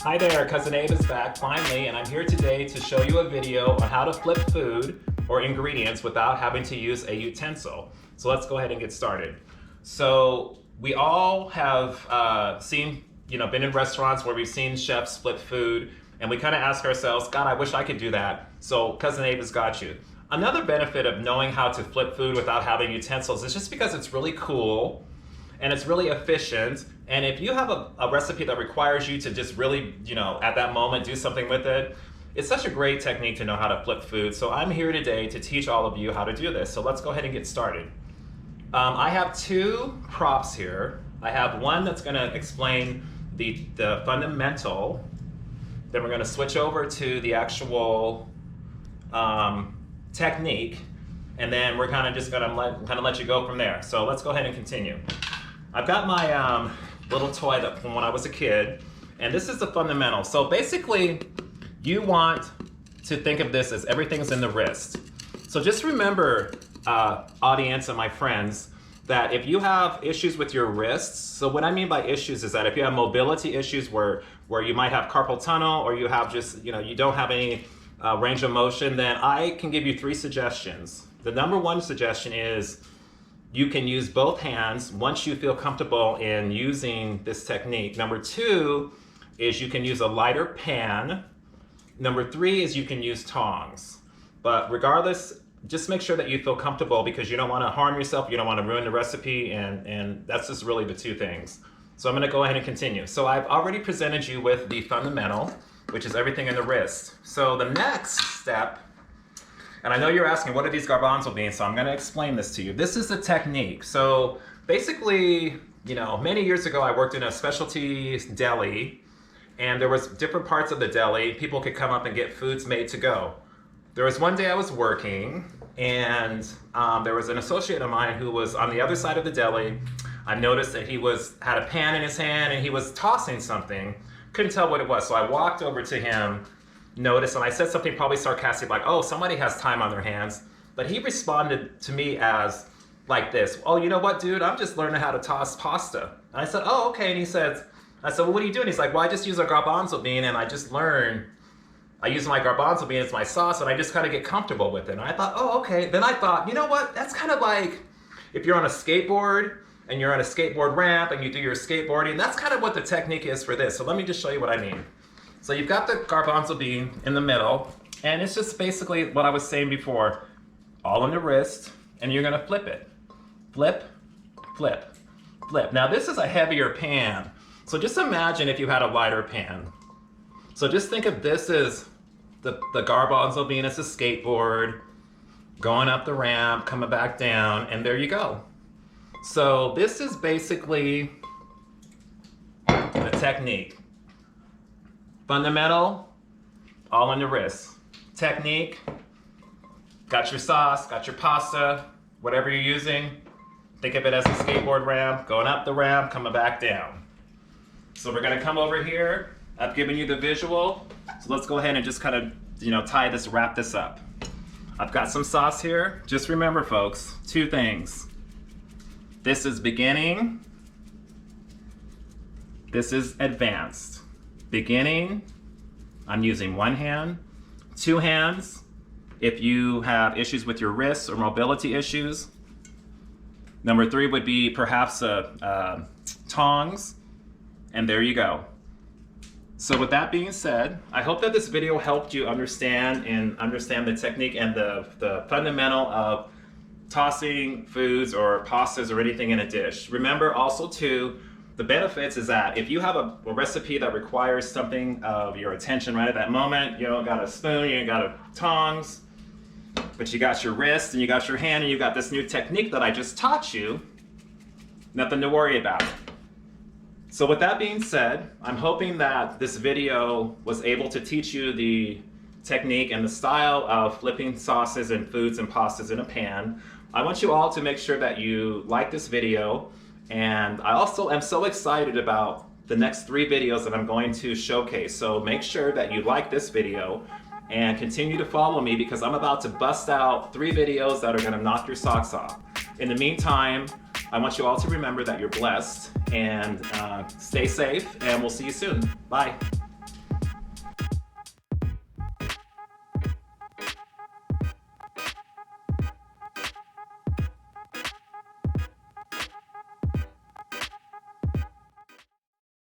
Hi there, Cousin Abe is back finally, and I'm here today to show you a video on how to flip food or ingredients without having to use a utensil. So let's go ahead and get started. So we all have been in restaurants where we've seen chefs flip food, and we kind of ask ourselves, God, I wish I could do that. So Cousin Abe has got you. Another benefit of knowing how to flip food without having utensils is just because it's really cool and it's really efficient. And if you have a recipe that requires you to just really, at that moment do something with it, it's such a great technique to know how to flip food. So I'm here today to teach all of you how to do this. So let's go ahead and get started. I have two props here. I have one that's going to explain the fundamental. Then we're going to switch over to the actual technique, and then we're kind of just going to let you go from there. So let's go ahead and continue. I've got my little toy that from when I was a kid, and this is the fundamental. So basically, you want to think of this as everything's in the wrist. So just remember, audience and my friends, that if you have issues with your wrists, so what I mean by issues is that if you have mobility issues where you might have carpal tunnel, or you have just, you don't have any range of motion, then I can give you 3 suggestions. The number 1 suggestion is you can use both hands once you feel comfortable in using this technique. Number 2 is you can use a lighter pan. Number 3 is you can use tongs. But regardless, just make sure that you feel comfortable, because you don't want to harm yourself, you don't want to ruin the recipe, and that's just really the 2 things. So I'm going to go ahead and continue. So I've already presented you with the fundamental, which is everything in the wrist. So the next step, and I know you're asking, what are these garbanzo beans? So I'm going to explain this to you. This is the technique. So basically, many years ago, I worked in a specialty deli, and there was different parts of the deli. People could come up and get foods made to go. There was one day I was working, and there was an associate of mine who was on the other side of the deli. I noticed that he had a pan in his hand, and he was tossing something. Couldn't tell what it was. So I walked over to him, noticed, and I said something probably sarcastic, like, oh, somebody has time on their hands. But he responded to me as like this: oh, you know what, dude, I'm just learning how to toss pasta. And I said, oh, okay. And I said, well, what are you doing? He's like, well, I just use a garbanzo bean, and I just learn. I use my garbanzo bean as my sauce, and I just kind of get comfortable with it. And I thought, oh, okay. Then I thought, you know what? That's kind of like if you're on a skateboard and you're on a skateboard ramp and you do your skateboarding. That's kind of what the technique is for this. So let me just show you what I mean. So you've got the garbanzo bean in the middle, and it's just basically what I was saying before, all on the wrist, and you're gonna flip it. Flip, flip, flip. Now this is a heavier pan. So just imagine if you had a lighter pan. So just think of this as the garbanzo bean as a skateboard, going up the ramp, coming back down, and there you go. So this is basically the technique. Fundamental, all on the wrist. Technique, got your sauce, got your pasta, whatever you're using. Think of it as a skateboard ramp, going up the ramp, coming back down. So we're gonna come over here. I've given you the visual. So let's go ahead and just kind of, wrap this up. I've got some sauce here. Just remember, folks, 2 things. This is beginning. This is advanced. Beginning, I'm using 1 hand. 2 hands, if you have issues with your wrists or mobility issues. Number 3 would be perhaps tongs, and there you go. So with that being said, I hope that this video helped you understand the technique and the fundamental of tossing foods or pastas or anything in a dish. Remember also too, the benefits is that if you have a recipe that requires something of your attention right at that moment, you don't got a spoon, you ain't got a tongs, but you got your wrist and you got your hand and you got this new technique that I just taught you, nothing to worry about. So with that being said, I'm hoping that this video was able to teach you the technique and the style of flipping sauces and foods and pastas in a pan. I want you all to make sure that you like this video, and I also am so excited about the next 3 videos that I'm going to showcase. So make sure that you like this video and continue to follow me, because I'm about to bust out 3 videos that are going to knock your socks off. In the meantime, I want you all to remember that you're blessed, and stay safe, and we'll see you soon. Bye.